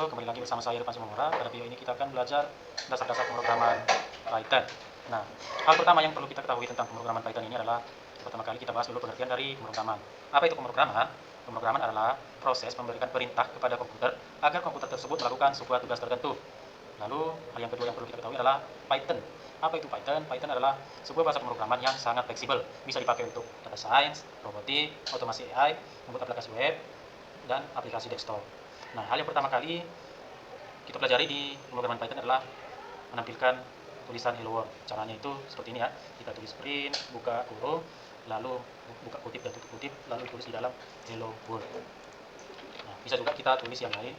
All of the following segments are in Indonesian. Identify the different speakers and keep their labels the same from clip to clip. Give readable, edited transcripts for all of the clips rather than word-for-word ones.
Speaker 1: Kembali lagi bersama saya Irfan Sumamura. Pada video ini kita akan belajar dasar-dasar pemrograman Python. Nah, hal pertama yang perlu kita ketahui tentang pemrograman Python ini adalah pertama kali kita bahas dulu pengertian dari pemrograman. Apa itu pemrograman? Pemrograman adalah proses memberikan perintah kepada komputer agar komputer tersebut melakukan sebuah tugas tertentu. Lalu, hal yang kedua yang perlu kita ketahui adalah Python. Apa itu Python? Python adalah sebuah bahasa pemrograman yang sangat fleksibel. Bisa dipakai untuk data science, robotik, otomasi AI, membuat aplikasi web, dan aplikasi desktop. Nah, hal yang pertama kali kita pelajari di pemrograman Python adalah menampilkan tulisan hello world. Caranya itu seperti ini ya. Kita tulis print, buka kurung, lalu buka kutip dan tutup kutip, lalu tulis di dalam hello world. Nah, bisa juga kita tulis yang lain.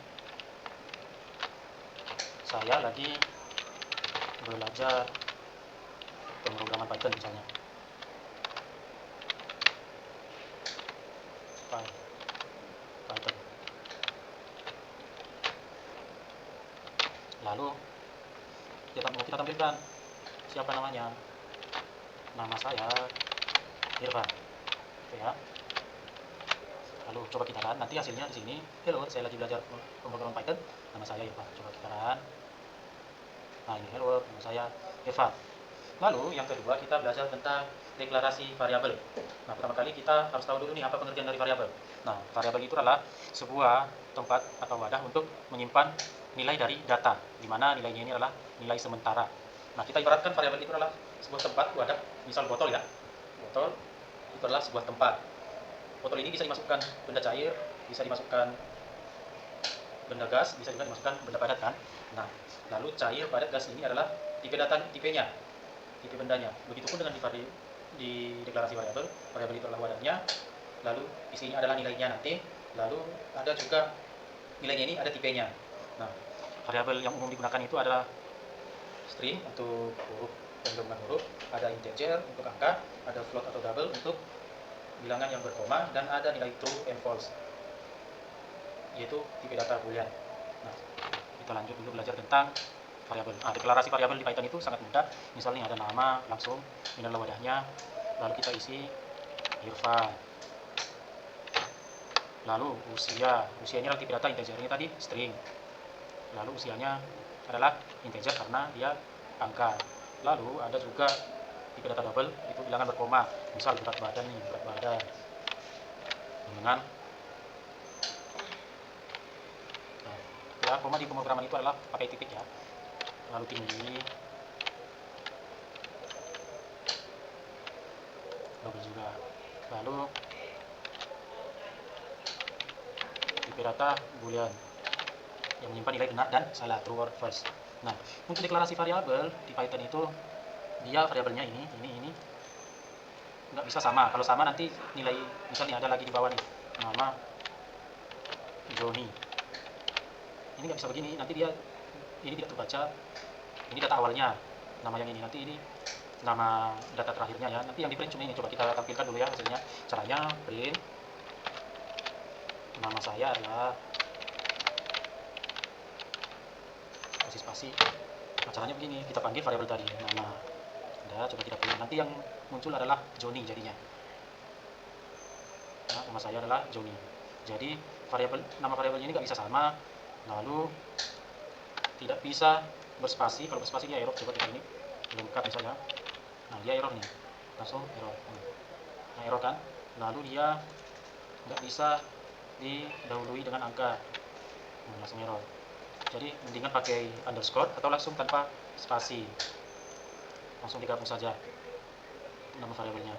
Speaker 1: Saya lagi belajar pemrograman Python misalnya. Python. Lalu kita tampilkan siapa namanya. Nama saya Irfan. Oke ya. Lalu coba kita run, nanti hasilnya di sini. Hello, saya lagi belajar pemrograman Python. Nama saya Irfan. Coba kita run. Nah, ini hello, nama saya Irfan. Lalu yang kedua kita belajar tentang deklarasi variabel. Nah, pertama kali kita harus tahu dulu nih apa pengertian dari variabel. Nah, variabel itu adalah sebuah tempat atau wadah untuk menyimpan nilai dari data, di mana nilainya ini adalah nilai sementara. Nah, kita ibaratkan variabel itu adalah sebuah tempat wadah, misal botol ya. Botol itu adalah sebuah tempat. Botol ini bisa dimasukkan benda cair, bisa dimasukkan benda gas, bisa juga dimasukkan benda padat kan. Nah, lalu cair, padat, gas ini adalah tipenya, tipe bendanya. Begitupun dengan di deklarasi variabel. Variabel itu adalah wadahnya, lalu isinya adalah nilainya nanti, lalu ada juga nilainya ini ada tipenya. Nah, variabel yang umum digunakan itu adalah string untuk huruf dan gabungan huruf, ada integer untuk angka, ada float atau double untuk bilangan yang berkoma, dan ada nilai true and false, yaitu tipe data boolean. Nah, kita lanjut dulu belajar tentang variabel. Nah, deklarasi variabel di Python itu sangat mudah. Misalnya ada nama, langsung ini adalah wadahnya, lalu kita isi Irfan. Lalu usia ini adalah tipe data integer, ini tadi string. Lalu usianya adalah integer karena dia angka. Lalu ada juga tipe data double, itu bilangan berkoma. Misal berat badan nih, berat badan dengan ya, koma di pemrograman itu adalah pakai titik ya. Lalu tinggi, double juga. Lalu tipe data boolean yang menyimpan nilai benar dan salah, true or false. Nah, untuk deklarasi variabel di Python itu dia variabelnya ini nggak bisa sama. Kalau sama nanti nilai, misalnya ada lagi di bawah nih nama Joni, ini nggak bisa begini, nanti dia ini tidak terbaca. Ini data awalnya, nama yang ini, nanti ini nama data terakhirnya ya. Nanti yang di print cuma ini. Coba kita tampilkan dulu ya hasilnya. Caranya print nama saya adalah spasi. Nah, caranya begini, kita panggil variabel tadi nama. Udah, coba kita print. Nanti yang muncul adalah Joni jadinya. Nah, nama saya adalah Joni. Jadi nama variabelnya ini nggak bisa sama. Lalu tidak bisa berspasi. Kalau berspasi dia error. Coba kita ini lengkap misalnya. Nah, dia error nih, langsung error. Nah, error kan. Lalu dia nggak bisa didahului dengan angka. Nah, langsung error. Jadi mendingan pakai underscore atau langsung tanpa spasi, langsung digabung saja nama variabelnya.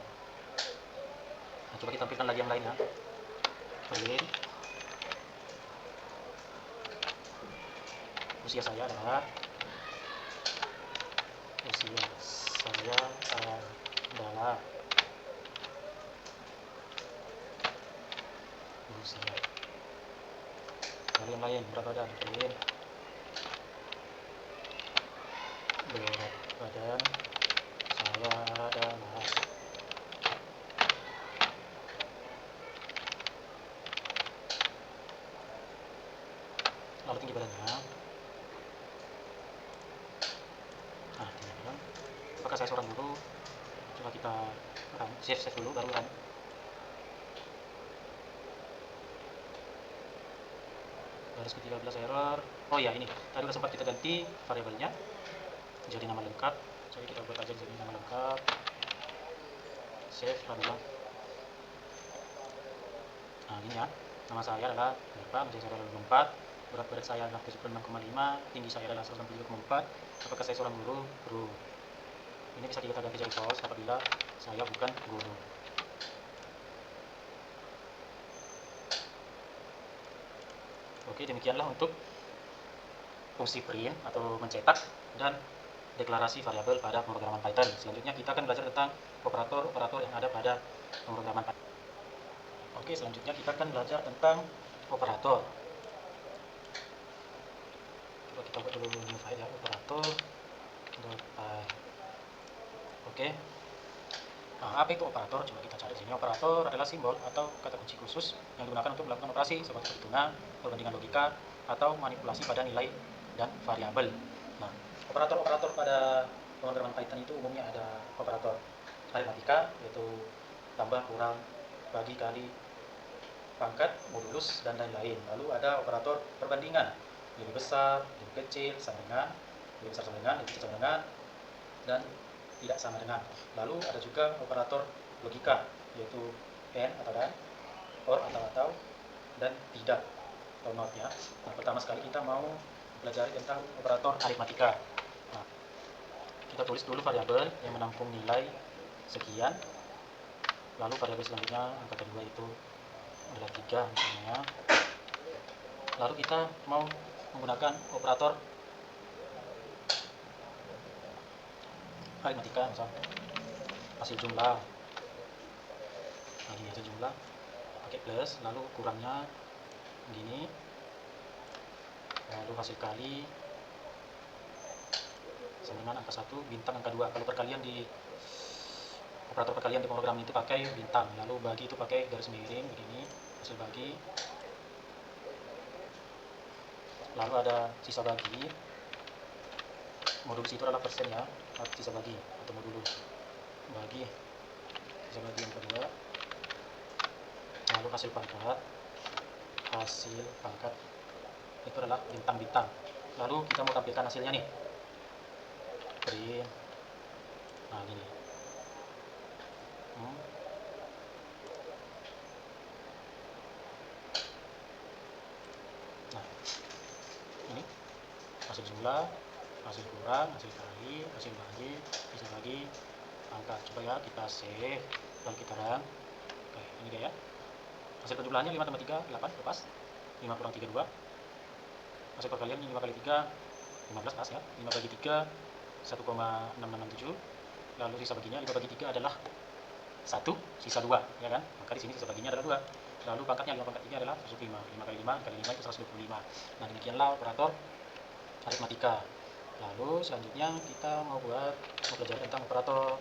Speaker 1: Nah, coba kita tampilkan lagi yang lainnya. Print usia saya adalah usia. Lalu yang lain, berat badan, print berat badan saya adalah, lalu tinggi badannya. Nah, tinggi badan. Apakah saya seorang guru? Coba kita run, save dulu baru run. Baris ke-13 error. Oh ya, ini tadi udah sempat kita ganti variabelnya jadi nama lengkap, jadi kita buat aja jadi nama lengkap, save, run ulang. Nah ini ya, nama saya adalah Irfan, usia saya adalah 24, berat badan saya adalah 76,5, tinggi saya adalah 167,4. Apakah saya seorang guru? Guru. Ini bisa kita ganti jadi false apabila saya bukan guru. Oke, demikianlah untuk fungsi print atau mencetak dan deklarasi variabel pada pemrograman Python. Selanjutnya kita akan belajar tentang operator-operator yang ada pada pemrograman Python. Oke, selanjutnya kita akan belajar tentang operator. Coba kita buat dulu new file ya, operator. Oke. Nah, apa itu operator? Coba kita cari di sini. Operator adalah simbol atau kata kunci khusus yang digunakan untuk melakukan operasi seperti perhitungan, perbandingan logika, atau manipulasi pada nilai dan variabel. Nah, operator-operator pada pemrograman Python itu umumnya ada operator aritmatika, yaitu tambah, kurang, bagi, kali, pangkat, modulus, dan lain-lain. Lalu ada operator perbandingan, lebih besar, lebih kecil, sama dengan, lebih besar sama dengan, lebih kecil sama dengan, dan tidak sama dengan. Lalu ada juga operator logika, yaitu and atau dan, or atau, dan tidak atau not ya. Nah, pertama sekali kita mau belajar tentang operator aritmatika. Nah, kita tulis dulu variabel yang menampung nilai sekian. Lalu variabel selanjutnya angka kedua itu adalah 3 misalnya. Lalu kita mau menggunakan operator aritmatika, misalnya hasil jumlah. Nah, ini hasil jumlah pakai plus, lalu kurangnya begini, lalu hasil kali sama dengan angka 1 bintang angka 2. Kalau perkalian di operator perkalian di program itu pakai bintang, lalu bagi itu pakai garis miring begini, hasil bagi. Lalu ada sisa bagi, modulus itu adalah persen ya, sisa bagi atau modulus bagi sisa bagi yang kedua. Lalu hasil pangkat itu adalah bintang-bintang. Lalu kita mau tampilkan hasilnya nih, print. Nah gini, nah ini hasil jumlah, hasil kurang, hasil kali, hasil bagi, bisa bagi, angka. Coba ya kita save dan kita run. Oke, ini dia ya. Hasil penjumlahannya 5 tambah 3, 8, lepas. 5 kurang 3, 2. Hasil perkalian 5 kali 3, 15 pas ya. 5 bagi 3, 1,6667. Lalu sisa baginya 5 bagi 3 adalah 1, sisa 2 ya kan. Maka di sini sisa baginya adalah 2. Lalu pangkatnya 5 pangkat 3 adalah 105. 5 kali 5 kali 5 itu 125. Nah, demikianlah operator aritmatika. Lalu selanjutnya kita mau belajar tentang operator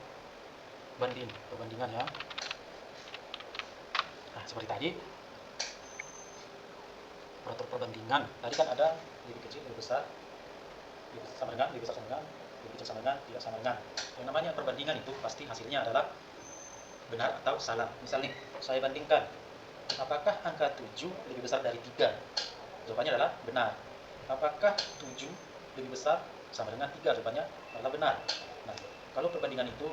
Speaker 1: perbandingan ya. Nah, seperti tadi operator perbandingan tadi kan ada lebih kecil, lebih besar, lebih besar sama dengan, lebih besar sama dengan, lebih kecil sama dengan, tidak sama dengan. Yang namanya perbandingan itu pasti hasilnya adalah benar atau salah. Misal nih, saya bandingkan, apakah angka 7 lebih besar dari 3? Jawabannya adalah benar. Apakah 7 lebih besar sama dengan 3? Jawabannya adalah benar. Nah, kalau perbandingan itu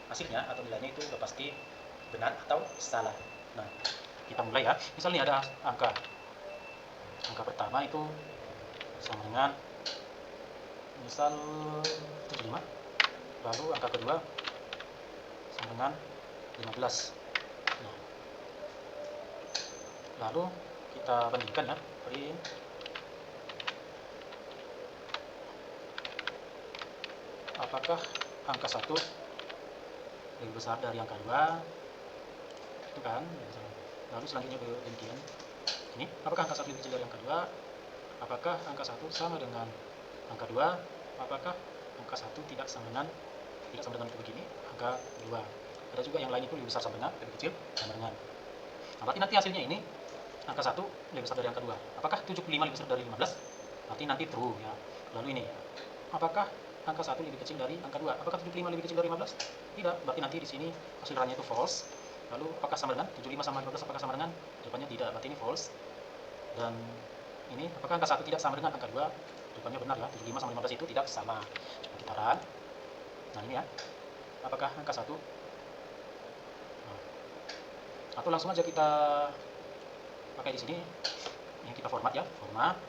Speaker 1: hasilnya atau nilainya itu sudah pasti benar atau salah. Nah, kita mulai ya. Misal nih ada angka pertama itu sama dengan misal 75. Lalu angka kedua sama dengan 15. Nah, lalu kita bandingkan ya, print. Apakah angka 1 lebih besar dari angka 2? Itu kan. Lalu selanjutnya demikian. Ini, apakah angka 1 lebih kecil dari angka 2? Apakah angka 1 sama dengan angka 2? Apakah angka 1 tidak sama dengan itu begini, angka 2. Ada juga yang lain itu lebih besar sama dengan, lebih kecil sama dengan. Nah, berarti nanti hasilnya ini angka 1 lebih besar dari angka 2. Apakah 75 lebih besar dari 15? Berarti nanti true ya. Lalu ini, apakah angka 1 lebih kecil dari angka 2? Apakah 75 lebih kecil dari 15? Tidak, berarti nanti di sini hasil runnya itu false. Lalu apakah sama dengan 75 sama 15? Apakah sama dengan? Jawabannya tidak, berarti ini false. Dan ini apakah angka 1 tidak sama dengan angka 2? Jawabannya benar ya, 75 sama 15 itu tidak sama. Coba kita run. Nah ini ya, apakah angka 1? Nah, atau langsung aja kita pakai di sini, ini kita format ya, format.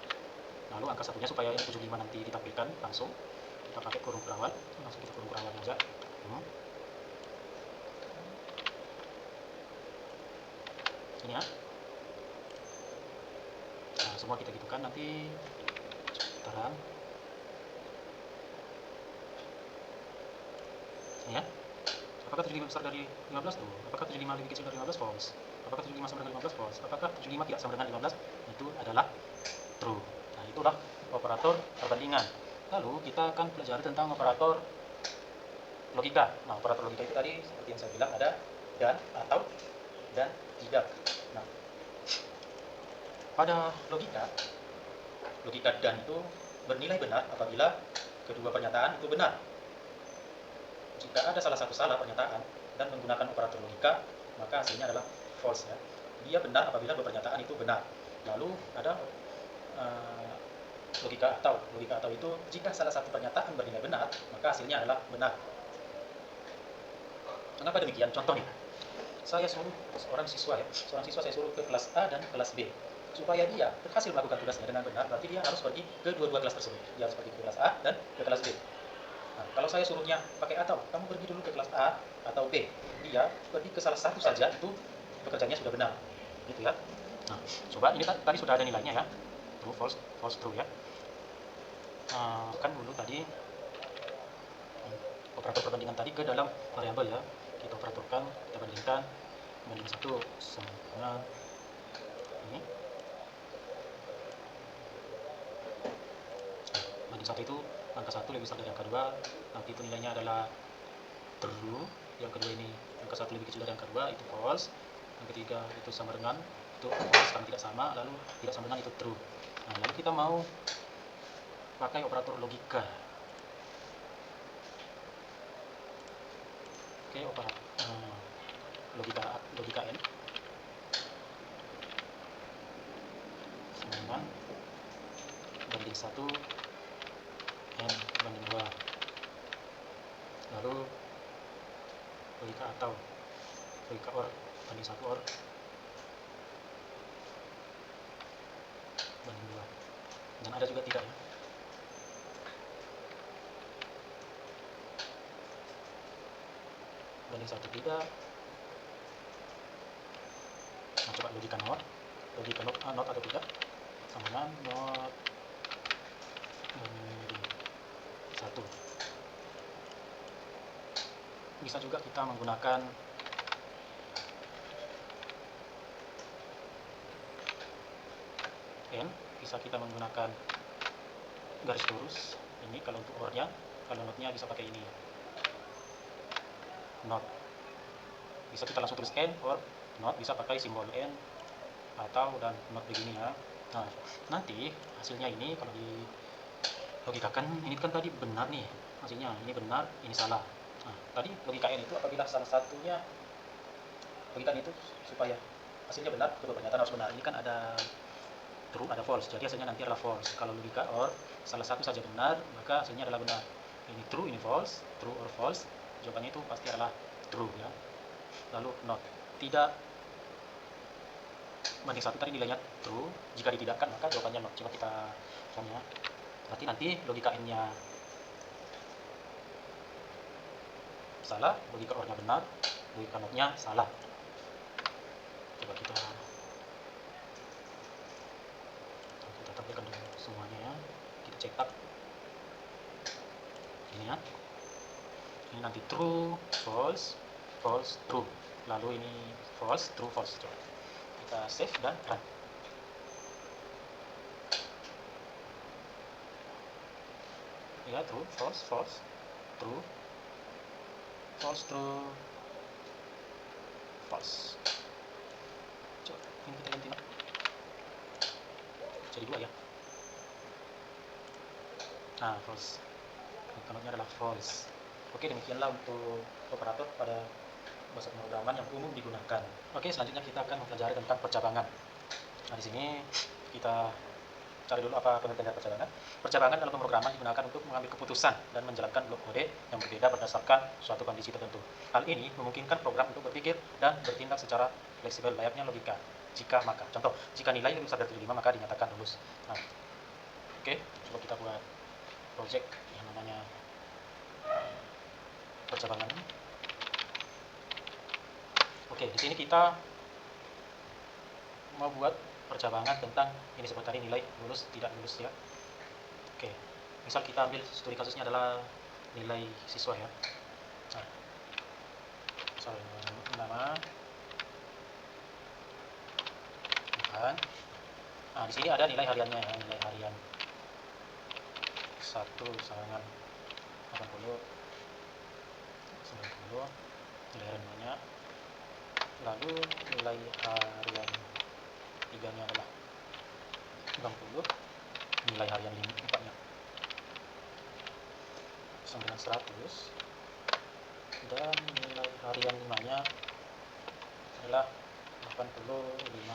Speaker 1: Lalu angka 1-nya supaya yang 75 nanti ditampilkan langsung, kita pakai kurung perawat, langsung kita kurung perawat aja. Ini ya. Nah, semua kita gitukan nanti sekarang. Ini ya. Apakah 75 besar dari 15 tuh? Apakah 75 lebih kecil dari 15? False. Apakah 75 sama dengan 15? False. Apakah 75 tidak sama dengan 15? Itu adalah true. Nah, itulah operator perbandingan. Lalu kita akan pelajari tentang operator logika. Nah, operator logika itu tadi seperti yang saya bilang ada dan, atau, dan tidak. Nah, pada logika dan itu bernilai benar apabila kedua pernyataan itu benar. Jika ada salah satu salah pernyataan dan menggunakan operator logika, maka hasilnya adalah false ya. Dia benar apabila dua pernyataan itu benar. Lalu ada logika atau. Logika atau itu jika salah satu pernyataan bernilai benar, maka hasilnya adalah benar. Kenapa demikian? Contoh nih, saya suruh seorang siswa saya suruh ke kelas A dan kelas B. Supaya dia berhasil melakukan tugasnya dengan benar, berarti dia harus pergi ke dua-dua kelas tersebut. Dia harus pergi ke kelas A dan ke kelas B. Nah, kalau saya suruhnya pakai atau, kamu pergi dulu ke kelas A atau B, dia pergi ke salah satu saja, itu pekerjaannya sudah benar, gitu ya. Nah, coba ini tadi sudah ada nilainya ya, true, false, false, true ya. Kan dulu tadi operator perbandingan tadi ke dalam variabel ya, kita operatorkan, kita bandingkan, banding 1 sama ini. Banding 1 itu angka 1 lebih besar dari angka 2, nanti itu nilainya adalah true. Yang kedua ini angka 1 lebih kecil dari angka 2, itu false. Yang ketiga itu sama dengan, itu false karena tidak sama, lalu tidak sama dengan itu true. Nah, lalu kita mau pakai operator logika. Oke, operator logika n sama dengan banding 1 n banding 2. Lalu logika atau logika or banding 1 or banding 2. Dan ada juga tidak ya. Banding 1 tidak. Nah, coba logika not atau tidak sama dengan not banding 1. Bisa juga kita menggunakan n, bisa kita menggunakan garis lurus ini kalau untuk or-nya. Kalau not-nya bisa pakai ini not, bisa kita langsung tulis n, or not bisa pakai simbol n atau dan not begini ya. Nah, nanti hasilnya ini kalau di logikakan, ini kan tadi benar nih hasilnya, ini benar, ini salah. Nah, tadi logika n itu apabila salah satunya, logika n itu supaya hasilnya benar, kedua pernyataan harus benar. Ini kan ada true, ada false, jadi hasilnya nanti adalah false. Kalau logika or salah satu saja benar, maka hasilnya adalah benar. Ini true, ini false, true or false, jawabannya itu pasti adalah true ya. Lalu not, tidak banding 1 tadi nilainya true, jika ditidakkan maka jawabannya not. Coba kita run ya. Berarti nanti logika n-nya salah, logika or-nya benar, logika not-nya salah. Coba kita tampilkan dulu semuanya ya. Kita cetak ini ya. Ini nanti true, false, false, true. Lalu ini false, true, false. Coba kita save dan run. Ya, true, false, false, true, false, true, false. Coba ini kita ganti jadi 2 ya. Nah, false. Kanalnya adalah false. Oke, demikianlah untuk operator pada bahasa pemrograman yang umum digunakan. Oke, selanjutnya kita akan mempelajari tentang percabangan. Nah, di sini kita cari dulu apa pengertian dari percabangan. Percabangan dalam pemrograman digunakan untuk mengambil keputusan dan menjalankan blok kode yang berbeda berdasarkan suatu kondisi tertentu. Hal ini memungkinkan program untuk berpikir dan bertindak secara fleksibel layaknya logika. Jika maka, contoh, jika nilai lebih besar dari 75 maka dinyatakan lulus. Nah, oke, coba kita buat project yang namanya percabangan. Oke, di sini kita mau buat percabangan tentang ini seperti tadi nilai lulus tidak lulus ya. Oke, misal kita ambil studi kasusnya adalah nilai siswa ya. Nah, sorry, nama bukan. Nah, di sini ada nilai hariannya ya, nilai harian 1 sangat 80 90 nilai harian banyak. Lalu nilai harian 3-nya adalah 90, nilai harian 4-nya sama dengan 100, dan nilai harian 5-nya adalah 85.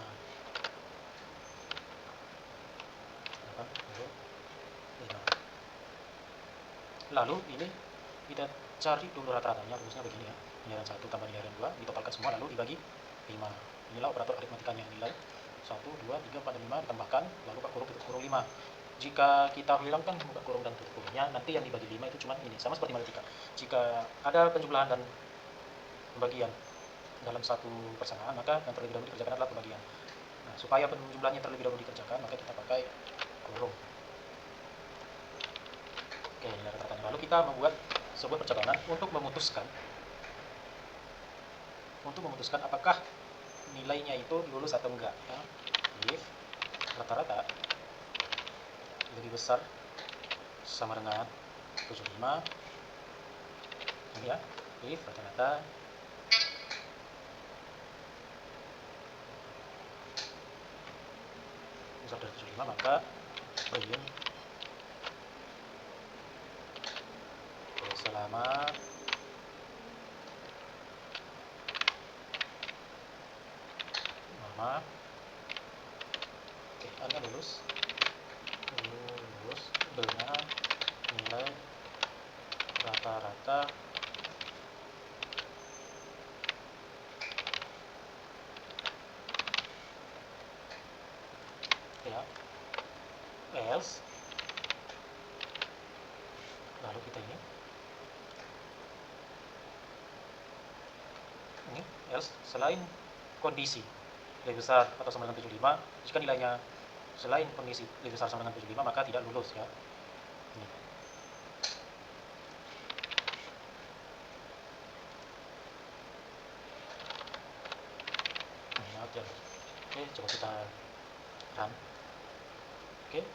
Speaker 1: Lalu ini kita cari dulu rata-ratanya, rumusnya begini ya. Nilai 1 tambah nilai 2 ditotalkan semua lalu dibagi 5. Inilah operator aritmatikanya. Nilai 1, 2, 3, 4, dan 5 ditambahkan lalu buka kurung tutup kurung 5. Jika kita hilangkan buka kurung dan tutup kurungnya, nanti yang dibagi 5 itu cuma ini, sama seperti matematika. Jika ada penjumlahan dan pembagian dalam satu persamaan, maka yang terlebih dahulu dikerjakan adalah pembagian. Nah, supaya penjumlahannya terlebih dahulu dikerjakan, maka kita pakai kurung. Oke, nilai rata-ratanya. Lalu kita membuat sebuah percabangan untuk memutuskan apakah nilainya itu lulus atau enggak ya. If rata-rata lebih besar sama dengan 75 ini ya, if rata-rata besar dari 75 maka print selama nama Anda lulus dengan nilai rata-rata ya, else lalu kita ini else selain kondisi lebih besar atau sama dengan 75, jika nilainya selain kondisi lebih besar sama dengan 75 maka tidak lulus ya. Ini. Oke, coba kita run. Oke.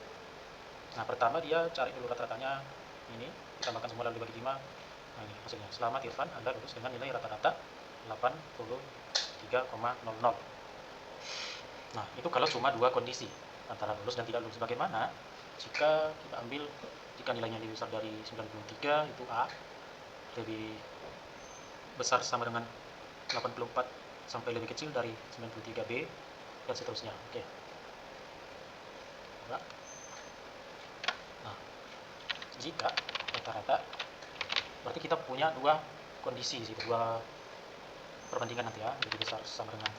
Speaker 1: Nah, pertama dia cari dulu rata-ratanya ini, ditambahkan semua lalu dibagi 5. Nah, ini hasilnya. Selamat Irfan, Anda lulus dengan nilai rata-rata 83,00. Nah, itu kalau cuma dua kondisi antara lulus dan tidak lulus. Bagaimana jika kita ambil jika nilainya lebih besar dari 93 itu A, lebih besar sama dengan 84 sampai lebih kecil dari 93 B dan seterusnya. Oke. Nah, jika rata-rata berarti kita punya dua kondisi sih, dua perbandingan nanti ya, lebih besar sama dengan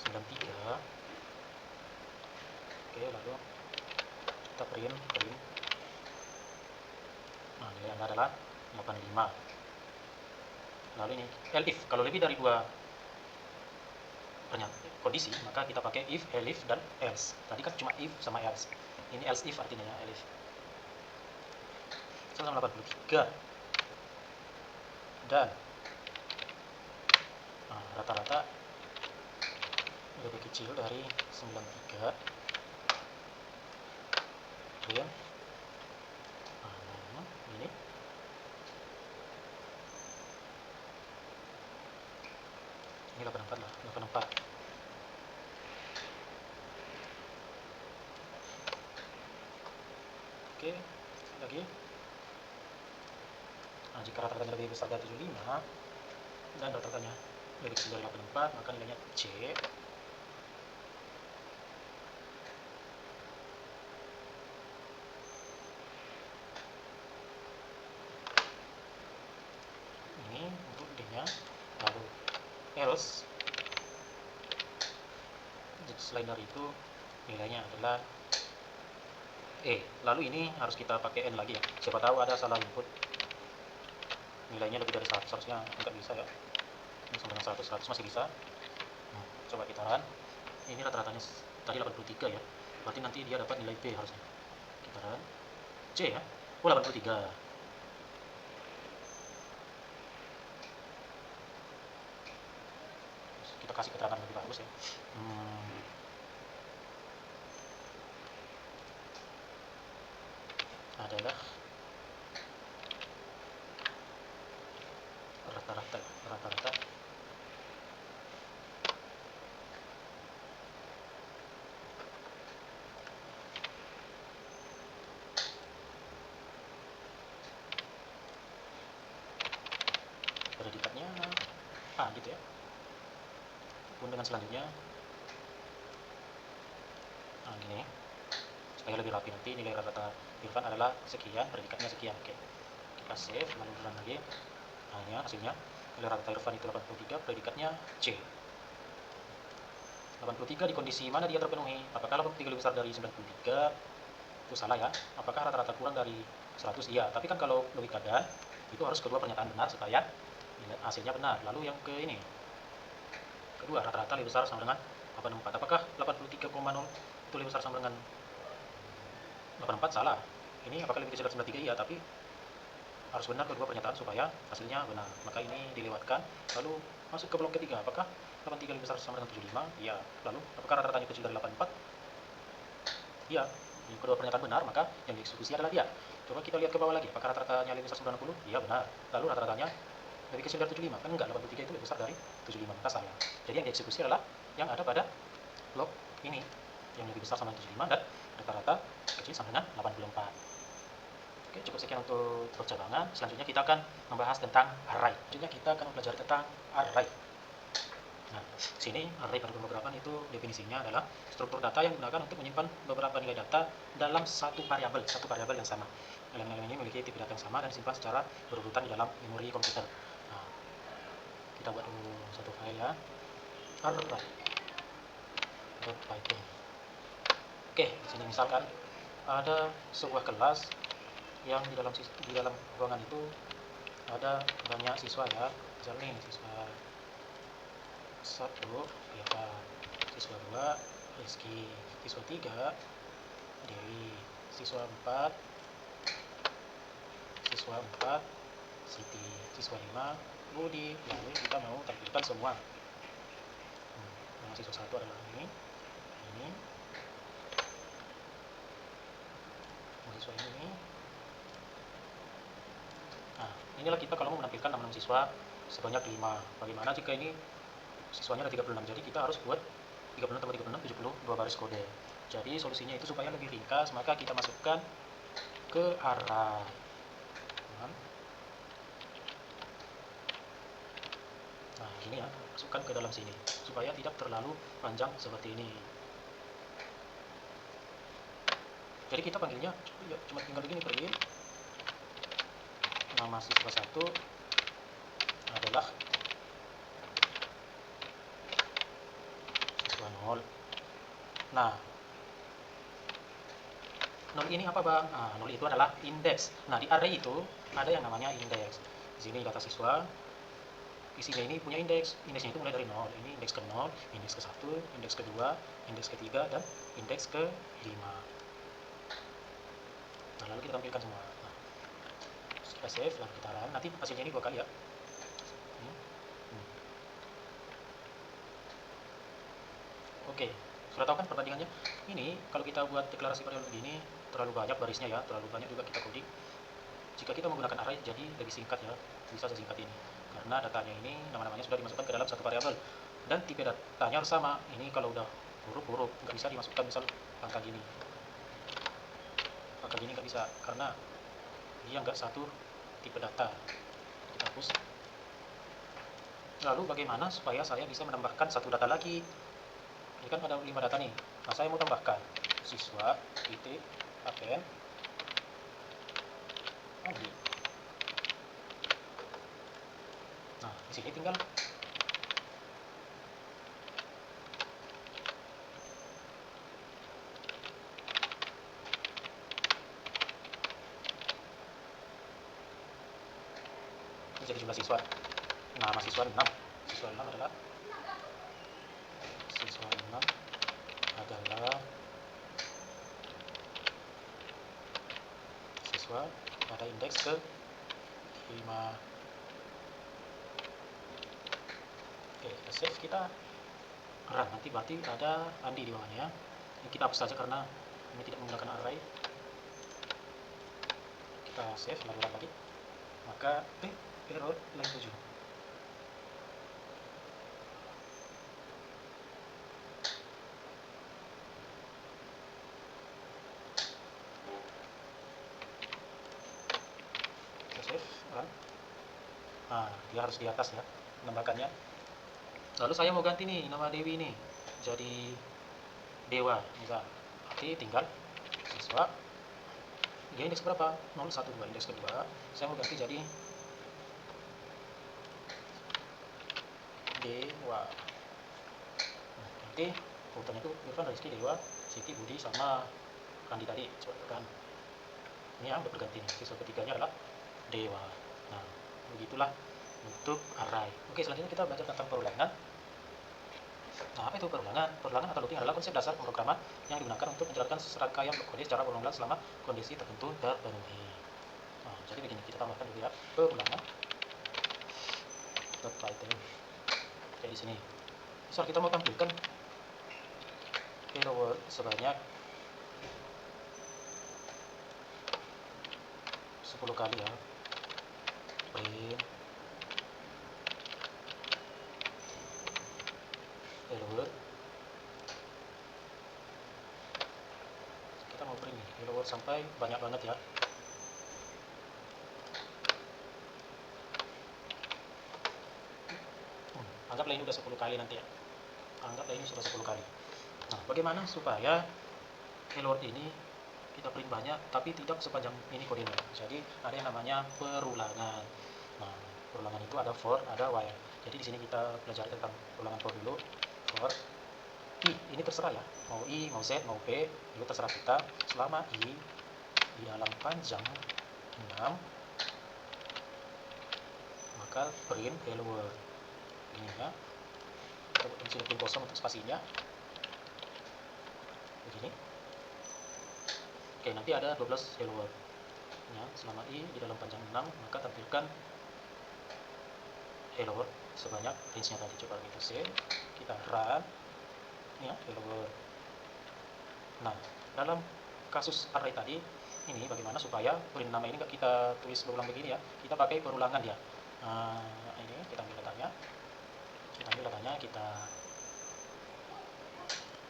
Speaker 1: 93. Oke, lalu kita print. Nah, nilai Anda adalah 85. Lalu ini elif, kalau lebih dari dua kondisi maka kita pakai if, elif, dan else. Tadi kan cuma if sama else, ini else if artinya ya, elif. 183 dan rata-rata lebih kecil dari 93 ya. Ini ini 84 lah, 84. Oke, lagi. Nah, jika rata-ratanya lebih besar dari 75 dan rata-ratanya lebih kecil dari 84 maka nilainya C. else. Selain dari itu nilainya adalah lalu ini harus kita pakai n lagi ya, siapa tahu ada salah input nilainya lebih dari 100, harusnya enggak bisa ya, ini sama dengan 100 masih bisa. Coba kita run, ini rata-ratanya tadi 83 ya, berarti nanti dia dapat nilai B harusnya. Kita run C ya, 83. Kita kasih keterangan lebih bagus ya. Adalah rata-rata predikatnya gitu ya. Kemudian selanjutnya gini supaya lebih rapi, nanti nilai rata-rata Irfan adalah sekian, predikatnya sekian. Oke, kita save lalu run lagi. Hanya hasilnya nilai rata Irfan itu 83, predikatnya C. 83 di kondisi mana dia terpenuhi? Apakah 83 lebih besar dari 93? Itu salah ya. Apakah rata-rata kurang dari 100? Iya, tapi kan kalau logika dan itu harus kedua pernyataan benar supaya hasilnya benar. Lalu yang ke ini, kedua, rata-rata lebih besar sama dengan 84. Apakah 83,0 itu lebih besar sama dengan 84? Salah. Ini apakah lebih kecil dari 93? Iya, tapi harus benar kedua pernyataan supaya hasilnya benar. Maka ini dilewatkan. Lalu masuk ke blok ketiga. Apakah 83 lebih besar sama dengan 75? Iya. Lalu apakah rata-ratanya kecil dari 84? Iya. Ini kedua pernyataan benar, maka yang dieksekusi adalah dia. Coba kita lihat ke bawah lagi. Apakah rata-ratanya lebih besar 90? Iya, benar. Lalu rata-ratanya lebih kecil dari 75? Kan enggak, 83 itu lebih besar dari 75, maka salah. Jadi yang dieksekusi adalah yang ada pada blok ini, yang lebih besar sama dengan 75 dan rata-rata kecil sama dengan 84. Oke, cukup sekian untuk percabangan. Selanjutnya kita akan membahas tentang array. Selanjutnya kita akan mempelajari tentang array. Nah, sini array pada pemrograman itu definisinya adalah struktur data yang digunakan untuk menyimpan beberapa nilai data dalam satu variabel yang sama. Elemen-elemen ini memiliki tipe data yang sama dan disimpan secara berurutan di dalam memori komputer. Nah, kita buat dulu satu file ya. Array.python. Oke, di sini misalkan ada sebuah kelas yang di dalam ruangan itu ada banyak siswa ya. Misalnya nih, siswa 1 ya, siswa 2 Rizky, siswa 3 Dewi, siswa 4 Siti, siswa 5 Budi. Lalu kita mau tampilkan semua. Nama siswa 1 adalah ini. Siswa ini. Nah, inilah kita kalau mau menampilkan nama-nama siswa sebanyak 5. Bagaimana jika ini siswanya ada 36? Jadi kita harus buat 36 tambah 36, 72 baris kode. Jadi solusinya itu supaya lebih ringkas, maka kita masukkan ke array. Nah, ini ya, masukkan ke dalam sini supaya tidak terlalu panjang seperti ini. Jadi kita panggilnya ya, cuma tinggal begini, pergi. Nama siswa 1 adalah siswa 0. Nah, 0 ini apa bang? Nah, 0 itu adalah indeks. Nah, di array itu ada yang namanya indeks. Di sini data siswa, isinya ini punya indeks. Indeksnya itu mulai dari 0. Ini indeks ke 0, indeks ke 1, indeks ke 2, indeks ke 3, dan indeks ke 5. Nah, lalu kita tampilkan semua. Nah, kita save, lalu kita run. Nanti hasilnya ini 2 kali ya. Oke, sudah tahu kan perbandingannya? Ini kalau kita buat deklarasi variabel begini terlalu banyak barisnya ya, terlalu banyak juga kita coding. Jika kita menggunakan array jadi lebih singkat ya, bisa sesingkat ini. Karena datanya ini nama-namanya sudah dimasukkan ke dalam satu variabel dan tipe datanya harus sama. Ini kalau udah huruf-huruf nggak bisa dimasukkan, misal angka gini nggak bisa karena dia nggak satu tipe data. Kita hapus. Lalu bagaimana supaya saya bisa menambahkan satu data lagi? Ini kan ada 5 data nih. Nah, saya mau tambahkan siswa titik apen. Nah, di sini tinggal jadi jumlah siswa. Nama siswa 6. Siswa 6 adalah siswa pada indeks ke 5. Oke, kita save, kita run. Nanti berarti ada Andi di bawahnya. Ini kita hapus saja karena ini tidak menggunakan array. Kita save, lalu run lagi. Maka error line 7. Kita save, run. Nah, dia harus di atas ya menambahkannya. Lalu saya mau ganti nih nama Dewi ini jadi Dewa misal. Berarti tinggal siswa. Dia indeks berapa? 0, 1, 2. Indeks kedua saya mau ganti jadi Dewa. Nah, nanti urutannya itu Irfan, Rizky, Dewa, Siti, Budi sama Randi tadi. Coba tekan. Ini yang berganti nih. Siswa ketiganya adalah Dewa. Nah, begitulah untuk array. Oke, selanjutnya kita belajar tentang perulangan. Nah, apa itu perulangan? Perulangan atau looping adalah konsep dasar pemrograman yang digunakan untuk menjalankan serangkaian blok kode secara berulang selama kondisi tertentu terpenuhi. Nah, jadi begini, kita tambahkan dulu ya perulangan. Title. Kayak di sini. Misal kita mau tampilkan hello world sebanyak 10 kali ya. Print hello world. Kita mau print nih hello world sampai banyak banget ya. Anggaplah ini udah 10 kali nanti ya. Anggaplah ini sudah 10 kali. Nah, bagaimana supaya hello world ini kita print banyak tapi tidak sepanjang ini kodenya. Jadi ada yang namanya perulangan. Nah, perulangan itu ada for, ada while. Jadi di sini kita belajar tentang perulangan for dulu. For i, ini terserah ya. Mau i, mau z, mau p, itu terserah kita. Selama i di dalam panjang 6, maka print hello world. Ini ya. Kita buat sini pun kosong untuk spasinya. Begini. Oke, nanti ada 12 hello world. Ya, selama i di dalam panjang 6, maka tampilkan hello world sebanyak range-nya tadi. Coba kita save, kita run. Ini ya, hello world. Nah, dalam kasus array tadi, ini bagaimana supaya print nama ini nggak kita tulis berulang begini ya. Kita pakai perulangan ya. Nah, ini kita ambil datanya. Kita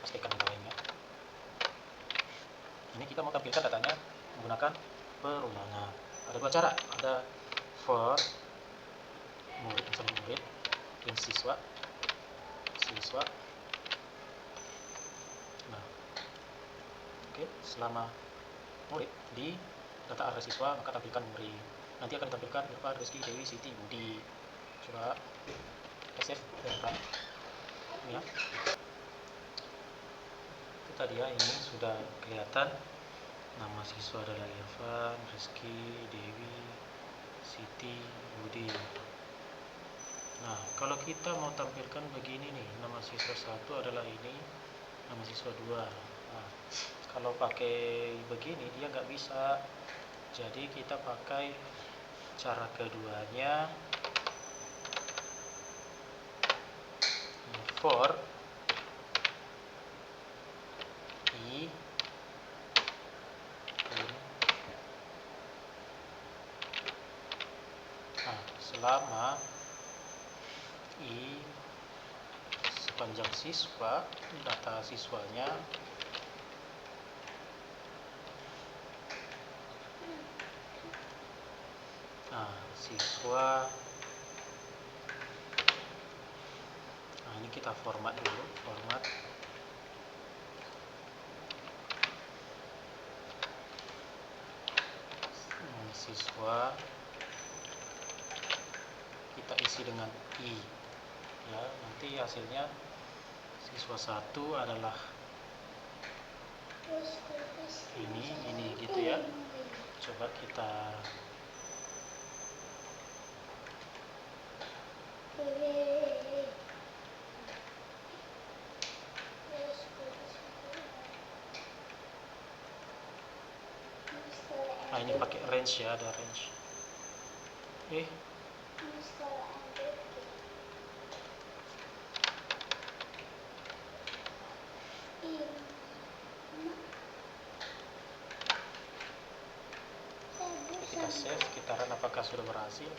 Speaker 1: pastikan di bawah ini ya. Ini kita mau tampilkan datanya menggunakan perulangan. Ada dua cara. Ada for murid sama murid, dan siswa. Nah, oke, selama murid di data array siswa maka tampilkan murid. Nanti akan ditampilkan Irfan, Rizky, Dewi, Siti, Budi. Coba save dan run. Ini ya. Itu tadi ya, ini sudah kelihatan nama siswa adalah Irfan, Rizky, Dewi, Siti, Budi. Nah, kalau kita mau tampilkan begini nih, nama siswa 1 adalah ini, nama siswa 2. Nah, kalau pakai begini dia nggak bisa. Jadi kita pakai cara keduanya, for i selama i sepanjang siswa, data siswanya siswa. Nah, ini kita format dulu, format siswa kita isi dengan i ya. Nanti hasilnya siswa 1 adalah ini gitu ya. Coba kita Nah ini pakai range ya, ada range. Kita save, kita run apakah sudah berhasil.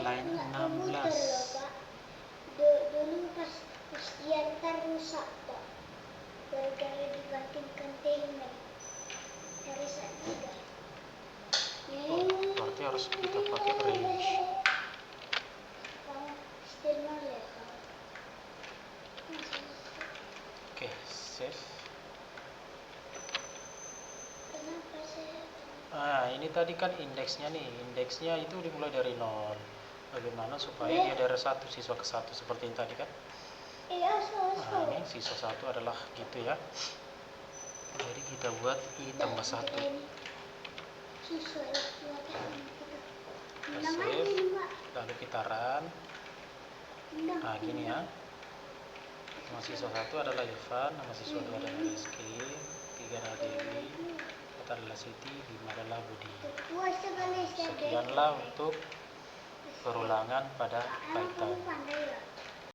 Speaker 1: Line 16.
Speaker 2: Dulu pas diantar rusak Pak, gara-gara dibanting kontainer dari sana.
Speaker 1: Berarti harus kita pakai range. Oke, save. Ini tadi kan indeksnya nih, indeksnya itu dimulai dari 0. Bagaimana supaya dia dari 1 siswa ke 1 seperti yang tadi kan? Nah, ini siswa 1 adalah gitu ya. Jadi kita buat I tambah 1. Kita save, lalu kita run. Nah gini ya. Nama siswa 1 adalah Irfan, nama siswa 2 adalah Rizky, 3 adalah Dewi, 4 adalah Siti, 5 adalah Budi. Sekianlah untuk perulangan pada Python.